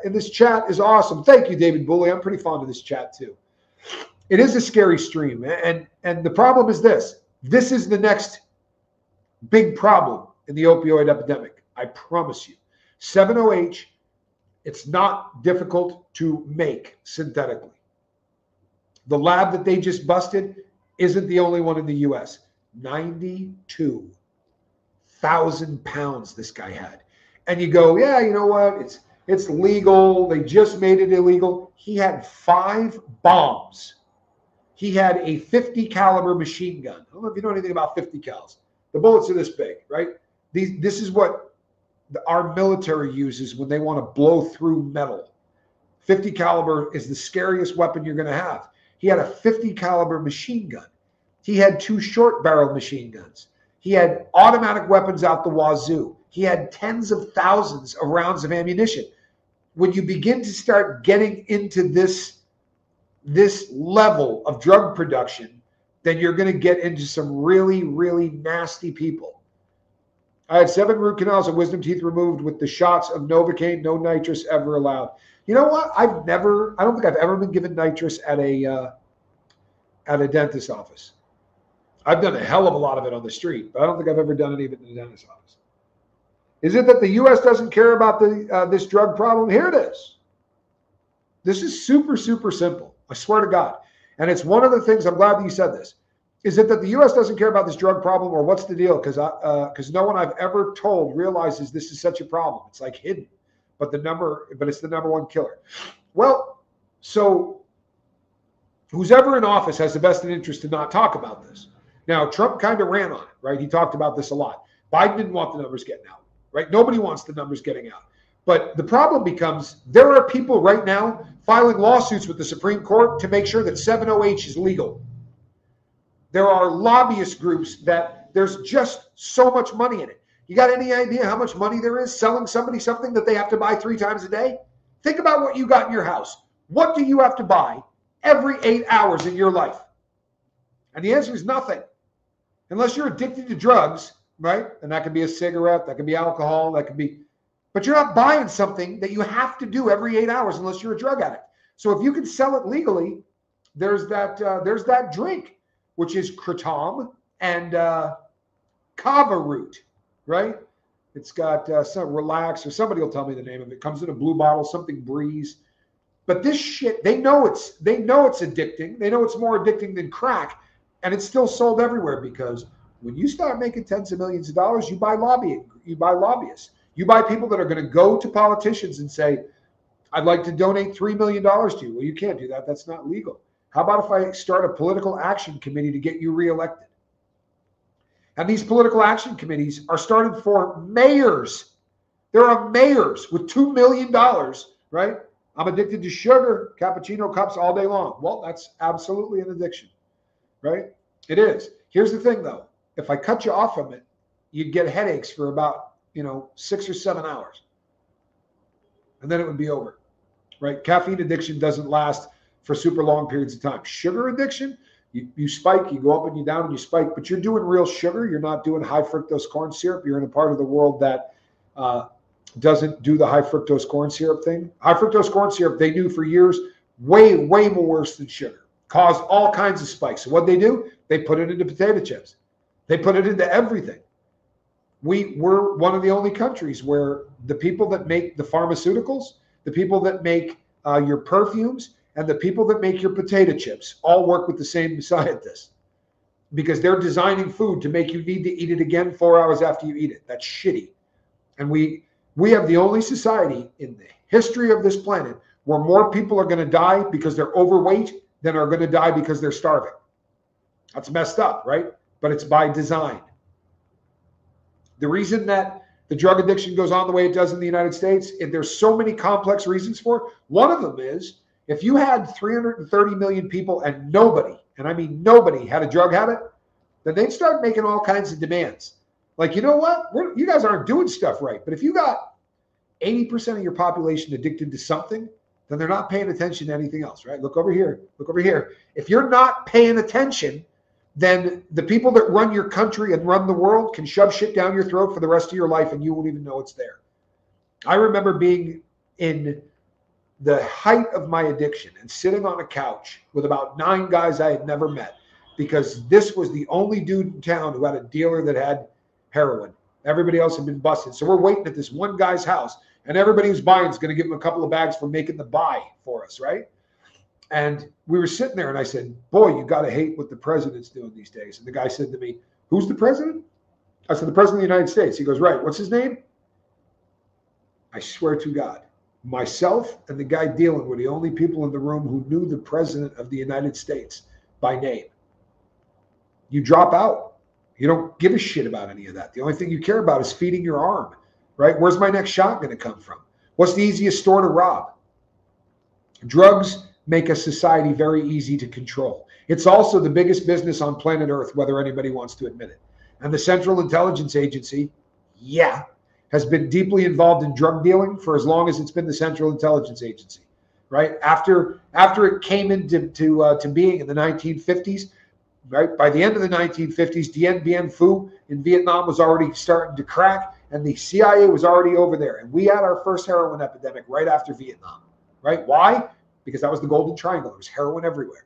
in this chat is awesome. Thank you, David Bully. I'm pretty fond of this chat too. It is a scary stream, and the problem is this. This is the next big problem in the opioid epidemic. I promise you. 7-OH, it's not difficult to make synthetically. The lab that they just busted isn't the only one in the U.S. 92,000 pounds this guy had. And you go, yeah, you know what? It's legal. They just made it illegal. He had 5 bombs. He had a 50 caliber machine gun. I don't know if you know anything about 50 cals. The bullets are this big, right? This is what our military uses when they want to blow through metal. 50 caliber is the scariest weapon you're going to have. He had a 50 caliber machine gun. He had 2 short barrel machine guns. He had automatic weapons out the wazoo. He had tens of thousands of rounds of ammunition. When you begin to start getting into this level of drug production, then you're going to get into some really, really nasty people. I had 7 root canals and wisdom teeth removed with the shots of Novocaine, no nitrous ever allowed. You know what? I don't think I've ever been given nitrous at a dentist office. I've done a hell of a lot of it on the street, but I don't think I've ever done any of it in the dentist office. Is it that the U.S. doesn't care about this drug problem? Here it is. This is super, super simple. I swear to God. And it's one of the things, I'm glad that you said this. Is it that the U.S. doesn't care about this drug problem, or what's the deal? Because no one I've ever told realizes this is such a problem. It's like hidden, but it's the number one killer. Well, so who's ever in office has the best interest to not talk about this. Now, Trump kind of ran on it, right? He talked about this a lot. Biden didn't want the numbers getting out, right? Nobody wants the numbers getting out. But the problem becomes there are people right now filing lawsuits with the Supreme Court to make sure that 7-OH is legal. There are lobbyist groups that there's just so much money in it. You got any idea how much money there is selling somebody something that they have to buy 3 times a day? Think about what you got in your house. What do you have to buy every 8 hours in your life? And the answer is nothing. Unless you're addicted to drugs, right? And that could be a cigarette, that could be alcohol, that could be, but you're not buying something that you have to do every 8 hours unless you're a drug addict. So if you can sell it legally, there's that drink, which is kratom and kava root, right? It's got some Relax, or somebody will tell me the name of it. It comes in a blue bottle, something Breeze. But this shit, they know it's addicting. They know it's more addicting than crack, and it's still sold everywhere because when you start making tens of millions of dollars, you buy lobbyists. You buy people that are going to go to politicians and say, I'd like to donate $3 million to you. Well, you can't do that. That's not legal. How about if I start a political action committee to get you reelected? And these political action committees are started for mayors. There are mayors with $2 million, right? I'm addicted to sugar, cappuccino cups all day long. Well, that's absolutely an addiction, right? It is. Here's the thing, though. If I cut you off from it, you'd get headaches for about, 6 or 7 hours. And then it would be over, right? Caffeine addiction doesn't last for super long periods of time. Sugar addiction, you spike, you go up and you down and you spike, but you're doing real sugar. You're not doing high fructose corn syrup. You're in a part of the world that doesn't do the high fructose corn syrup thing. High fructose corn syrup, they knew for years, way, way more worse than sugar. Caused all kinds of spikes. So what they do? They put it into potato chips. They put it into everything. We're one of the only countries where the people that make the pharmaceuticals, the people that make your perfumes, and the people that make your potato chips all work with the same scientists because they're designing food to make you need to eat it again 4 hours after you eat it. That's shitty. And we have the only society in the history of this planet where more people are going to die because they're overweight than are going to die because they're starving. That's messed up, right? But it's by design. The reason that the drug addiction goes on the way it does in the United States, and there's so many complex reasons for it. One of them is if you had 330 million people and nobody, and I mean nobody, had a drug habit, then they'd start making all kinds of demands. Like, you know what? You guys aren't doing stuff right. But if you got 80% of your population addicted to something, then they're not paying attention to anything else, right? Look over here. Look over here. If you're not paying attention, then the people that run your country and run the world can shove shit down your throat for the rest of your life and you won't even know it's there. I remember being in the height of my addiction and sitting on a couch with about 9 guys I had never met, because this was the only dude in town who had a dealer that had heroin. Everybody else had been busted. So we're waiting at this one guy's house, and everybody who's buying is going to give him a couple of bags for making the buy for us, right? And we were sitting there, and I said, boy, you got to hate what the president's doing these days. And the guy said to me, who's the president? I said, the president of the United States. He goes, right. What's his name? I swear to God, myself and the guy dealing were the only people in the room who knew the president of the United States by name. You drop out. You don't give a shit about any of that. The only thing you care about is feeding your arm, right? Where's my next shot going to come from? What's the easiest store to rob? Drugs make a society very easy to control. It's also the biggest business on planet Earth, whether anybody wants to admit it. And the Central Intelligence Agency, has been deeply involved in drug dealing for as long as it's been the Central Intelligence Agency, right? After it came into being in the 1950s, right? By the end of the 1950s, Dien Bien Phu in Vietnam was already starting to crack, and the CIA was already over there. And we had our first heroin epidemic right after Vietnam, right? Why? Because that was the Golden Triangle. There was heroin everywhere.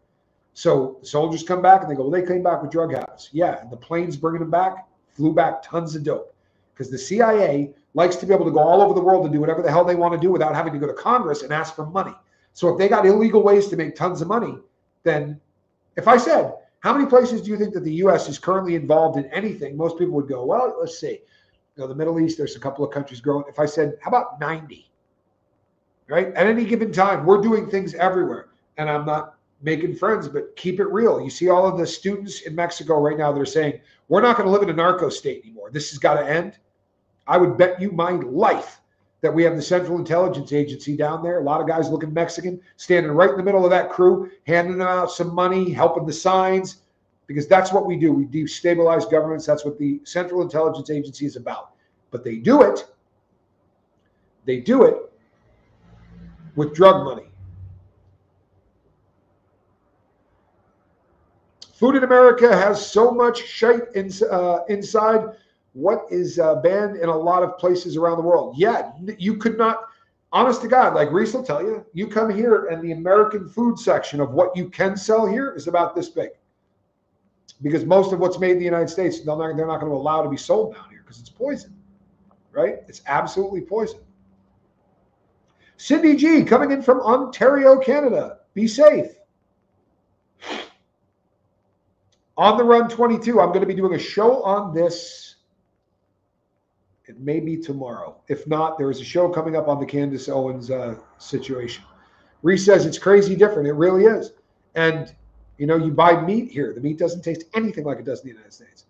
So the soldiers come back and they go, well, they came back with drug habits. Yeah, and the planes bringing them back flew back tons of dope. Because the CIA likes to be able to go all over the world and do whatever the hell they want to do without having to go to Congress and ask for money. So if they got illegal ways to make tons of money, then if I said, how many places do you think that the U.S. is currently involved in anything? Most people would go, well, let's see. The Middle East, there's a couple of countries growing. If I said, how about 90? Right? At any given time, we're doing things everywhere. And I'm not making friends, but keep it real. You see all of the students in Mexico right now that are saying, we're not going to live in a narco state anymore. This has got to end. I would bet you my life that we have the Central Intelligence Agency down there. A lot of guys looking Mexican, standing right in the middle of that crew, handing them out some money, helping the signs, because that's what we do. We destabilize governments. That's what the Central Intelligence Agency is about. But they do it with drug money. Food in America has so much shite inside. What is banned in a lot of places around the world? Yeah, you could not, honest to God, like Reese will tell you, you come here and the American food section of what you can sell here is about this big. Because most of what's made in the United States, they're not going to allow to be sold down here because it's poison, right? It's absolutely poison. Cindy G coming in from Ontario, Canada. Be safe. On the Run 22, I'm going to be doing a show on this. It may be tomorrow. If not, there is a show coming up on the Candace Owens situation. Reese says it's crazy different. It really is. And, you buy meat here. The meat doesn't taste anything like it does in the United States.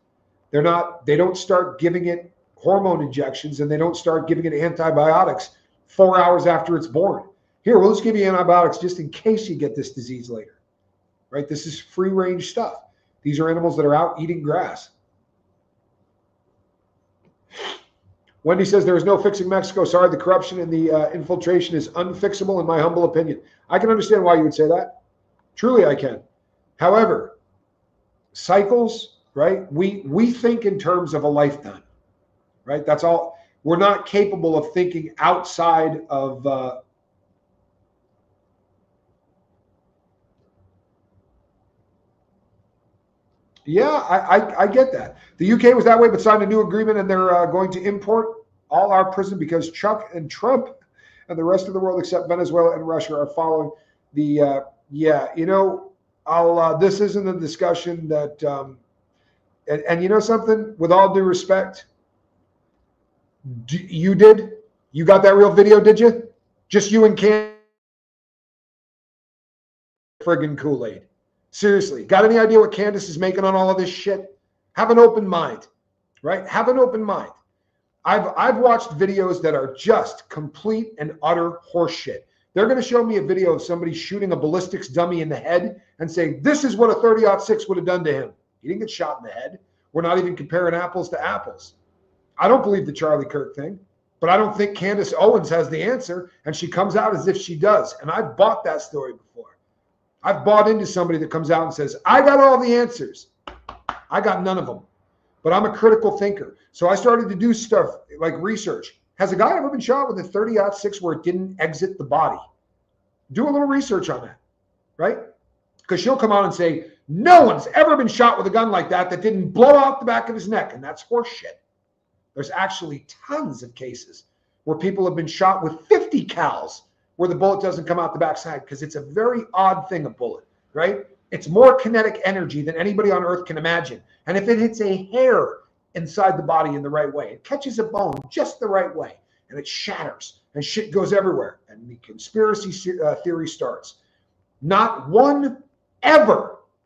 They don't start giving it hormone injections and they don't start giving it antibiotics 4 hours after it's born. Here, we'll just give you antibiotics just in case you get this disease later, right? This is free range stuff. These are animals that are out eating grass. Wendy says there is no fixing Mexico. Sorry, the corruption and the infiltration is unfixable in my humble opinion. I can understand why you would say that. Truly, I can. However, cycles, right? We think in terms of a lifetime, right? That's all. We're not capable of thinking outside of I get that. The UK was that way, but signed a new agreement, and they're going to import all our prison because Chuck and Trump and the rest of the world, except Venezuela and Russia, are following the. This isn't a discussion that. And you know something? With all due respect, you got that real video? Did you? Just you and Cam. Friggin' Kool-Aid. Seriously, got any idea what Candace is making on all of this shit? Have an open mind, right? Have an open mind. I've watched videos that are just complete and utter horseshit. They're going to show me a video of somebody shooting a ballistics dummy in the head and saying, this is what a 30-06 would have done to him. He didn't get shot in the head. We're not even comparing apples to apples. I don't believe the Charlie Kirk thing. But I don't think Candace Owens has the answer, and she comes out as if she does. And I've bought that story before. I've bought into somebody that comes out and says, I got all the answers. I got none of them. But I'm a critical thinker. So I started to do stuff like research. Has a guy ever been shot with a 30-06 where it didn't exit the body? Do a little research on that, right? Because she'll come out and say, no one's ever been shot with a gun like that didn't blow out the back of his neck. And that's horseshit. There's actually tons of cases where people have been shot with 50 cals where the bullet doesn't come out the backside, because it's a very odd thing, a bullet, right? It's more kinetic energy than anybody on earth can imagine. And if it hits a hair inside the body in the right way, it catches a bone just the right way, and it shatters, and shit goes everywhere, and the conspiracy theory starts. Not one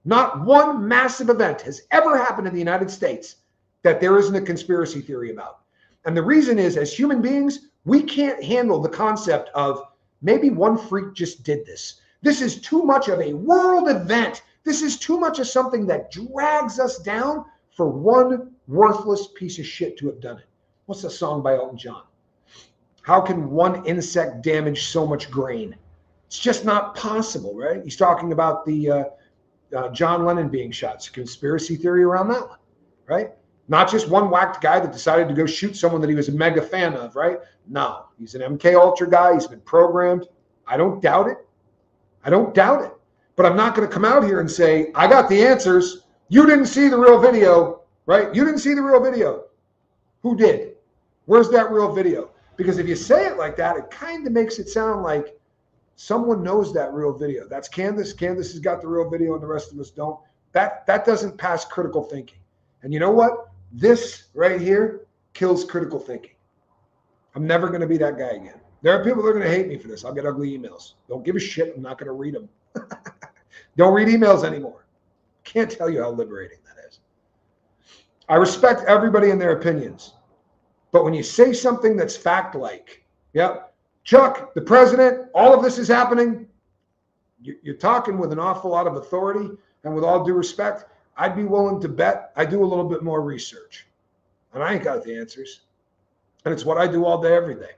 massive event has ever happened in the United States that there isn't a conspiracy theory about. And the reason is, as human beings, we can't handle the concept of maybe one freak just did this. This is too much of a world event. This is too much of something that drags us down for one worthless piece of shit to have done it. What's the song by Elton John? How can one insect damage so much grain? It's just not possible, right? He's talking about the John Lennon being shot. It's a conspiracy theory around that one, right? Not just one whacked guy that decided to go shoot someone that he was a mega fan of, right? No, he's an MK Ultra guy. He's been programmed. I don't doubt it. I don't doubt it. But I'm not going to come out here and say, I got the answers. You didn't see the real video, right? You didn't see the real video. Who did? Where's that real video? Because if you say it like that, it kind of makes it sound like someone knows that real video. That's Candace. Candace has got the real video and the rest of us don't. That doesn't pass critical thinking. And you know what? This right here kills critical thinking. I'm never going to be that guy again. There are people that are going to hate me for this. I'll get ugly emails. Don't give a shit. I'm not going to read them. Don't read emails anymore. Can't tell you how liberating that is. I respect everybody and their opinions. But when you say something that's fact-like, yep, Chuck, the president, all of this is happening, you're talking with an awful lot of authority, and with all due respect, I'd be willing to bet I do a little bit more research. And I ain't got the answers. And it's what I do all day, every day,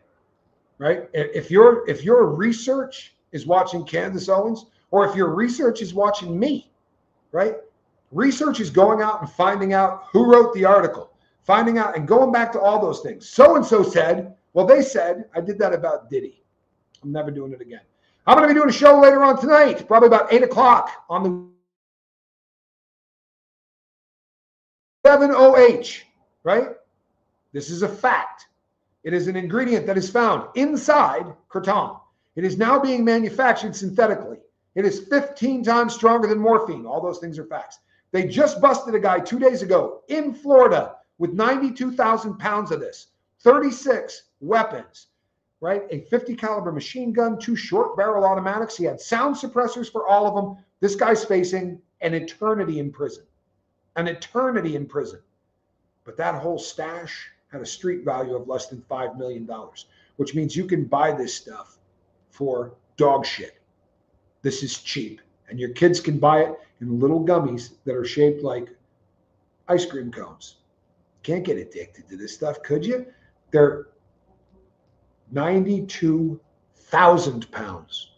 right? If your research is watching Candace Owens, or if your research is watching me, right? Research is going out and finding out who wrote the article, finding out and going back to all those things. So-and-so said, well, they said, I did that about Diddy. I'm never doing it again. I'm going to be doing a show later on tonight, probably about 8 o'clock on the 7OH, right? This is a fact. It is an ingredient that is found inside kratom. It is now being manufactured synthetically. It is 15 times stronger than morphine. All those things are facts. They just busted a guy 2 days ago in Florida with 92,000 pounds of this, 36 weapons, right? A 50 caliber machine gun, 2 short barrel automatics. He had sound suppressors for all of them. This guy's facing an eternity in prison. An eternity in prison. But that whole stash had a street value of less than $5 million, which means you can buy this stuff for dog shit. This is cheap. And your kids can buy it in little gummies that are shaped like ice cream cones. Can't get addicted to this stuff, could you? They're 92,000 pounds.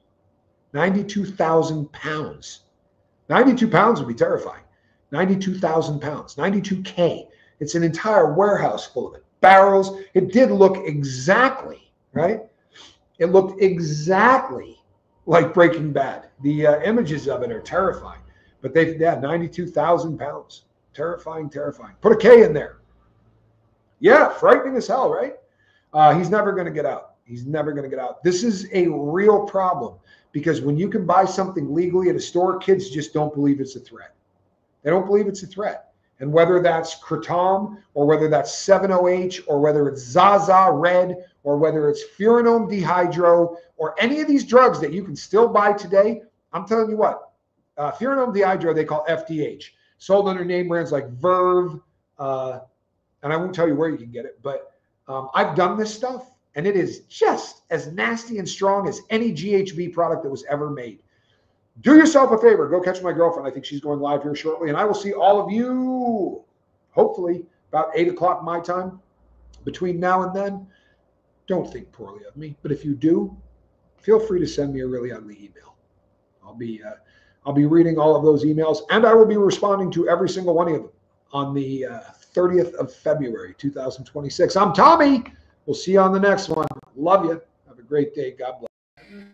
92,000 pounds. 92 pounds would be terrifying. 92,000 pounds, 92K. It's an entire warehouse full of it. Barrels. It did look exactly, right? It looked exactly like Breaking Bad. The images of it are terrifying. But they've, 92,000 pounds. Terrifying, terrifying. Put a K in there. Yeah, frightening as hell, right? He's never going to get out. He's never going to get out. This is a real problem because when you can buy something legally at a store, kids just don't believe it's a threat. They don't believe it's a threat. And whether that's kratom or whether that's 7OH or whether it's Zaza Red or whether it's furanome dihydro or any of these drugs that you can still buy today, I'm telling you what, furanome dihydro they call FDH, sold under name brands like Verve, and I won't tell you where you can get it, but I've done this stuff and it is just as nasty and strong as any GHB product that was ever made. Do yourself a favor. Go catch my girlfriend. I think she's going live here shortly. And I will see all of you, hopefully, about 8 o'clock my time. Between now and then, don't think poorly of me. But if you do, feel free to send me a really ugly email. I'll be reading all of those emails, and I will be responding to every single one of them on the 30th of February, 2026. I'm Tommy. We'll see you on the next one. Love you. Have a great day. God bless.